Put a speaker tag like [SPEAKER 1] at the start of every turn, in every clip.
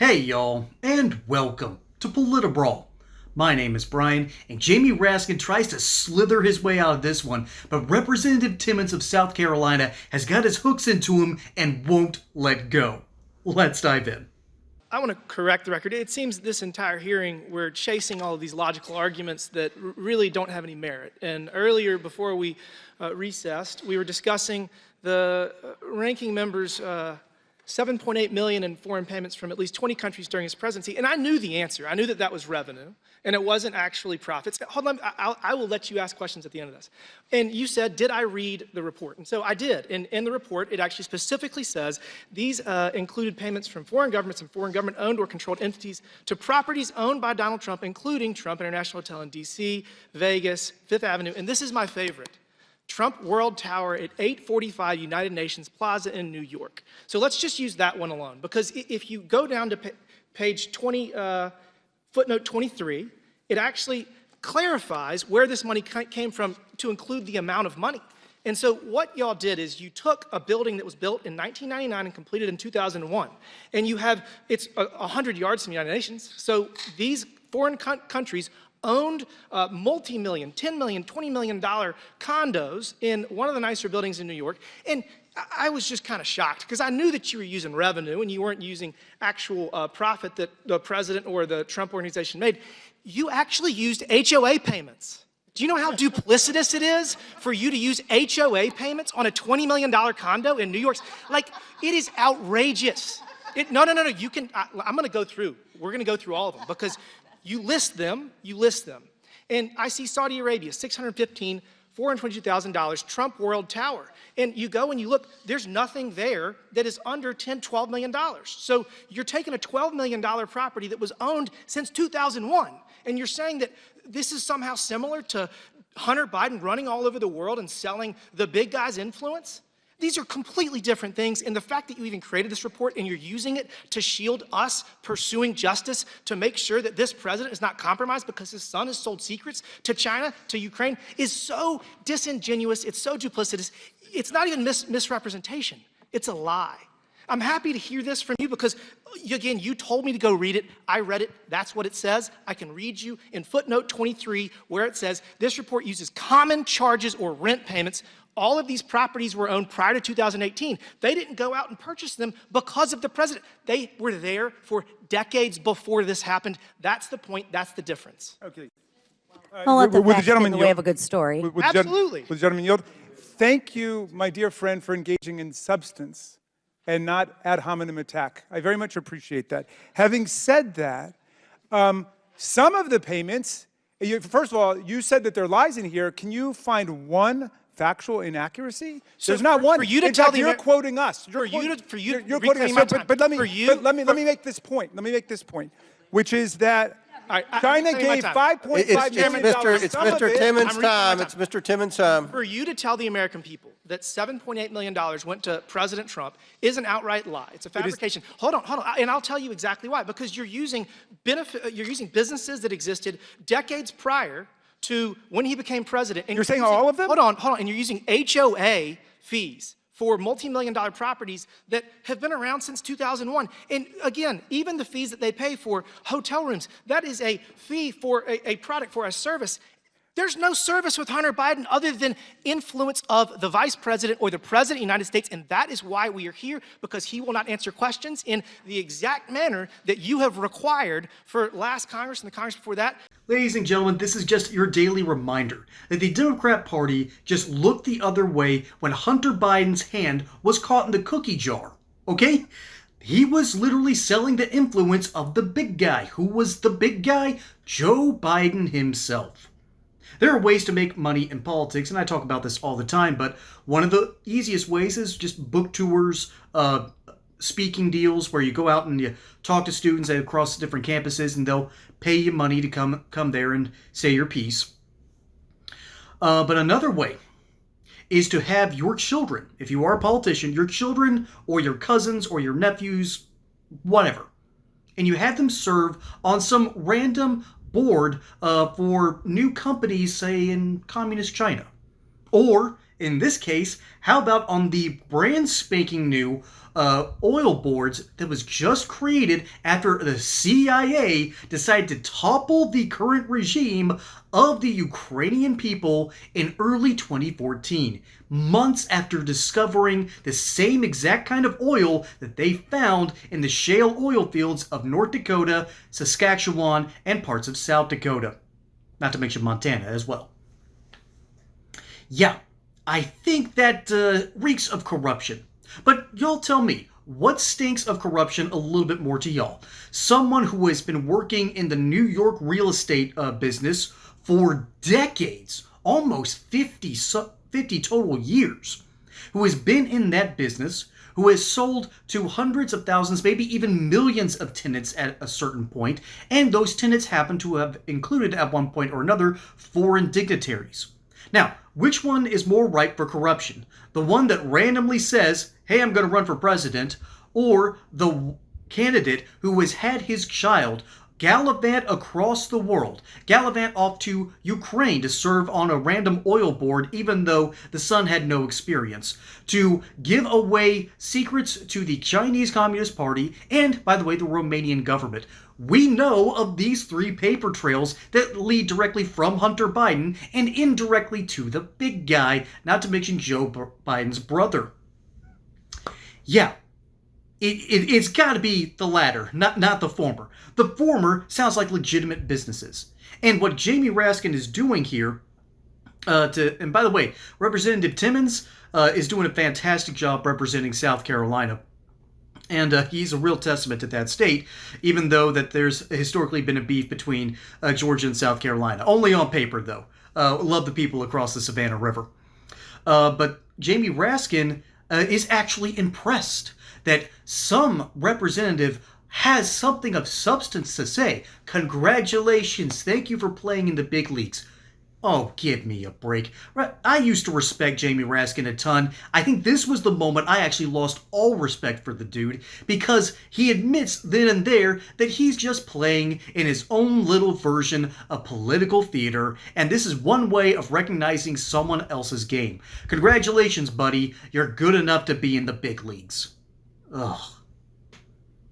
[SPEAKER 1] Hey y'all, and welcome to Politibrawl. My name is Brian, and Jamie Raskin tries to slither his way out of this one, but Representative Timmons of South Carolina has got his hooks into him and won't let go. Let's dive in.
[SPEAKER 2] I want to correct the record. It seems this entire hearing we're chasing all of these logical arguments that really don't have any merit. And earlier, before we recessed, we were discussing the ranking member's $7.8 million in foreign payments from at least 20 countries during his presidency. And I knew the answer. I knew that that was revenue, and it wasn't actually profits. Hold on, I will let you ask questions at the end of this. And you said, did I read the report? And so I did. And in the report, it actually specifically says these included payments from foreign governments and foreign government-owned or controlled entities to properties owned by Donald Trump, including Trump International Hotel in D.C., Vegas, Fifth Avenue, and this is my favorite, Trump World Tower at 845 United Nations Plaza in New York. So let's just use that one alone, because if you go down to page 20, footnote 23, it actually clarifies where this money came from to include the amount of money. And so what y'all did is you took a building that was built in 1999 and completed in 2001, and you have, it's 100 yards from the United Nations, so these foreign countries owned multi-million, $10 million, $20 million condos in one of the nicer buildings in New York. And I was just kind of shocked because I knew that you were using revenue and you weren't using actual profit that the president or the Trump organization made. You actually used HOA payments. Do you know how duplicitous it is for you to use HOA payments on a $20 million condo in New York? Like, it is outrageous. No, you can, I'm going to go through. We're going to go through all of them because you list them. And I see Saudi Arabia, $615, $422,000, Trump World Tower. And you go and you look, there's nothing there that is under $10, $12 million. So you're taking a $12 million property that was owned since 2001, and you're saying that this is somehow similar to Hunter Biden running all over the world and selling the big guy's influence? These are completely different things, and the fact that you even created this report and you're using it to shield us pursuing justice to make sure that this president is not compromised because his son has sold secrets to China, to Ukraine, is so disingenuous, it's so duplicitous. It's not even misrepresentation, it's a lie. I'm happy to hear this from you because, again, you told me to go read it. I read it. That's what it says. I can read you in footnote 23 where it says this report uses common charges or rent payments. All of these properties were owned prior to 2018. They didn't go out and purchase them because of the president. They were there for decades before this happened. That's the point. That's the difference.
[SPEAKER 3] Okay.
[SPEAKER 4] I'll let the facts get in the way
[SPEAKER 3] yield?
[SPEAKER 4] of a good story.
[SPEAKER 2] Absolutely.
[SPEAKER 3] Would the gentleman yield? Thank you, my dear friend, for engaging in substance and not ad hominem attack. I very much appreciate that. Having said that, some of the payments, first of all, you said that there are lies in here. Can you find one factual inaccuracy?
[SPEAKER 2] So
[SPEAKER 3] there's not one.
[SPEAKER 2] For you to
[SPEAKER 3] in
[SPEAKER 2] tell
[SPEAKER 3] fact,
[SPEAKER 2] the
[SPEAKER 3] you're quoting us.
[SPEAKER 2] You're quoting
[SPEAKER 3] us.
[SPEAKER 2] my time.
[SPEAKER 3] But let me make this point. Which is that China gave $5.5 million.
[SPEAKER 5] It's Mr. Timmons' time. It's Mr. Timmons' time.
[SPEAKER 2] For you to tell the American people that $7.8 million went to President Trump is an outright lie. It's a fabrication. Hold on. And I'll tell you exactly why. Because you're using businesses that existed decades prior to when he became president. And
[SPEAKER 3] you're saying all of them?
[SPEAKER 2] Hold on. And you're using HOA fees for multi-million-dollar properties that have been around since 2001. And again, even the fees that they pay for hotel rooms, that is a fee for a product, for a service. There's no service with Hunter Biden other than influence of the vice president or the president of the United States, and that is why we are here, because he will not answer questions in the exact manner that you have required for last Congress and the Congress before that.
[SPEAKER 1] Ladies and gentlemen, this is just your daily reminder that the Democrat Party just looked the other way when Hunter Biden's hand was caught in the cookie jar, okay? He was literally selling the influence of the big guy. Who was the big guy? Joe Biden himself. There are ways to make money in politics, and I talk about this all the time, but one of the easiest ways is just book tours, speaking deals where you go out and you talk to students across different campuses and they'll pay you money to come there and say your piece. But another way is to have your children, if you are a politician, your children or your cousins or your nephews, whatever, and you have them serve on some random board for new companies, say in communist China. Or in this case, how about on the brand spanking new oil boards that was just created after the CIA decided to topple the current regime of the Ukrainian people in early 2014, months after discovering the same exact kind of oil that they found in the shale oil fields of North Dakota, Saskatchewan, and parts of South Dakota. Not to mention Montana as well. Yeah, I think that reeks of corruption. But y'all tell me, what stinks of corruption a little bit more to y'all? Someone who has been working in the New York real estate business for decades, almost 50 total years, who has been in that business, who has sold to hundreds of thousands, maybe even millions of tenants at a certain point, and those tenants happen to have included at one point or another foreign dignitaries. Now, which one is more ripe for corruption? The one that randomly says, hey, I'm going to run for president, or the candidate who has had his child gallivant across the world, gallivant off to Ukraine to serve on a random oil board even though the son had no experience, to give away secrets to the Chinese Communist Party and, by the way, the Romanian government. We know of these three paper trails that lead directly from Hunter Biden and indirectly to the big guy, not to mention Joe Biden's brother. Yeah, it's got to be the latter, not the former. The former sounds like legitimate businesses. And what Jamie Raskin is doing here, and by the way, Representative Timmons is doing a fantastic job representing South Carolina. And he's a real testament to that state, even though that there's historically been a beef between Georgia and South Carolina. Only on paper, though. Love the people across the Savannah River. But Jamie Raskin is actually impressed that some representative has something of substance to say. Congratulations, thank you for playing in the big leagues. Oh, give me a break. I used to respect Jamie Raskin a ton. I think this was the moment I actually lost all respect for the dude, because he admits then and there that he's just playing in his own little version of political theater, and this is one way of recognizing someone else's game. Congratulations, buddy. You're good enough to be in the big leagues. Ugh.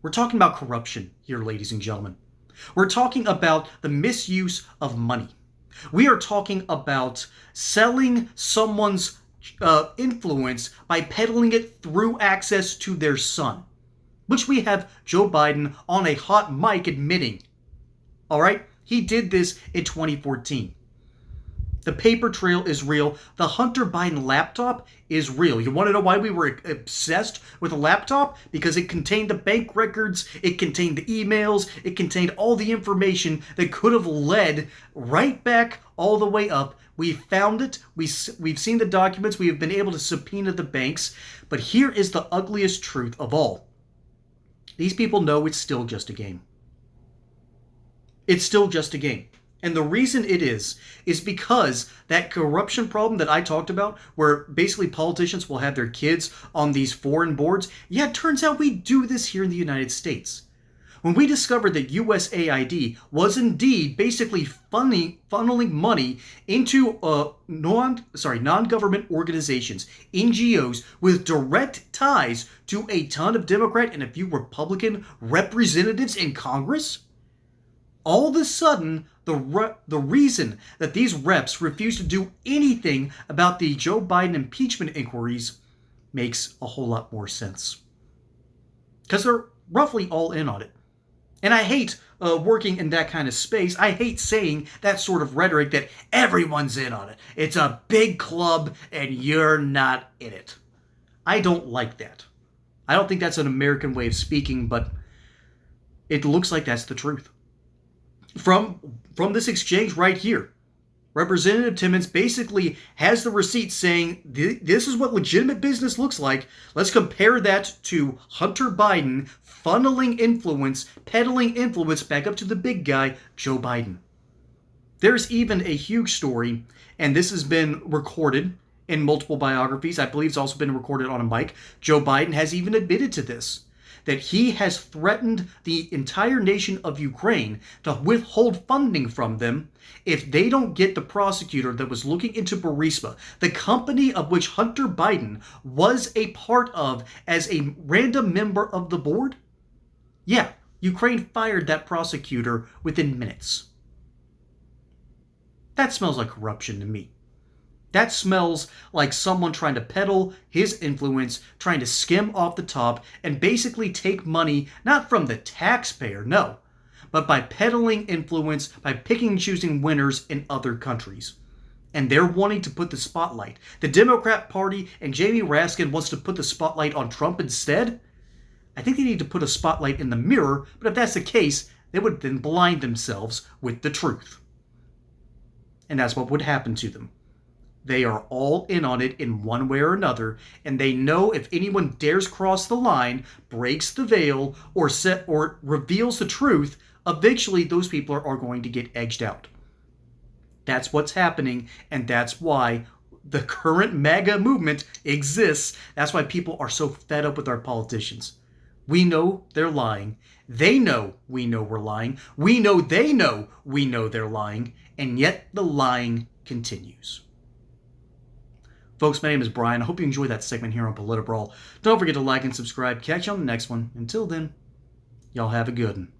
[SPEAKER 1] We're talking about corruption here, ladies and gentlemen. We're talking about the misuse of money. We are talking about selling someone's influence by peddling it through access to their son, which we have Joe Biden on a hot mic admitting. All right? He did this in 2014. The paper trail is real. The Hunter Biden laptop is real. You want to know why we were obsessed with a laptop? Because it contained the bank records, it contained the emails, it contained all the information that could have led right back all the way up. We found it. We've seen the documents. We have been able to subpoena the banks. But here is the ugliest truth of all. These people know it's still just a game. It's still just a game. And the reason it is because that corruption problem that I talked about, where basically politicians will have their kids on these foreign boards, yeah, it turns out we do this here in the United States. When we discovered that USAID was indeed basically funneling money into non-government organizations, NGOs, with direct ties to a ton of Democrat and a few Republican representatives in Congress, all of a sudden, the reason that these reps refuse to do anything about the Joe Biden impeachment inquiries makes a whole lot more sense. Because they're roughly all in on it. And I hate working in that kind of space. I hate saying that sort of rhetoric that everyone's in on it. It's a big club and you're not in it. I don't like that. I don't think that's an American way of speaking, but it looks like that's the truth. From this exchange right here, Representative Timmons basically has the receipt saying, this is what legitimate business looks like. Let's compare that to Hunter Biden funneling influence, peddling influence back up to the big guy, Joe Biden. There's even a huge story, and this has been recorded in multiple biographies. I believe it's also been recorded on a mic. Joe Biden has even admitted to this, that he has threatened the entire nation of Ukraine to withhold funding from them if they don't get the prosecutor that was looking into Burisma, the company of which Hunter Biden was a part of as a random member of the board. Yeah, Ukraine fired that prosecutor within minutes. That smells like corruption to me. That smells like someone trying to peddle his influence, trying to skim off the top, and basically take money not from the taxpayer, no, but by peddling influence, by picking and choosing winners in other countries. And they're wanting to put the spotlight. The Democrat Party and Jamie Raskin wants to put the spotlight on Trump instead. I think they need to put a spotlight in the mirror, but if that's the case, they would then blind themselves with the truth. And that's what would happen to them. They are all in on it in one way or another, and they know if anyone dares cross the line, breaks the veil, or reveals the truth, eventually those people are going to get edged out. That's what's happening, and that's why the current MAGA movement exists. That's why people are so fed up with our politicians. We know they're lying. They know we know we're lying. We know they know we know they're lying, and yet the lying continues. Folks, my name is Brian. I hope you enjoyed that segment here on Politibrawl. Don't forget to like and subscribe. Catch you on the next one. Until then, y'all have a good one.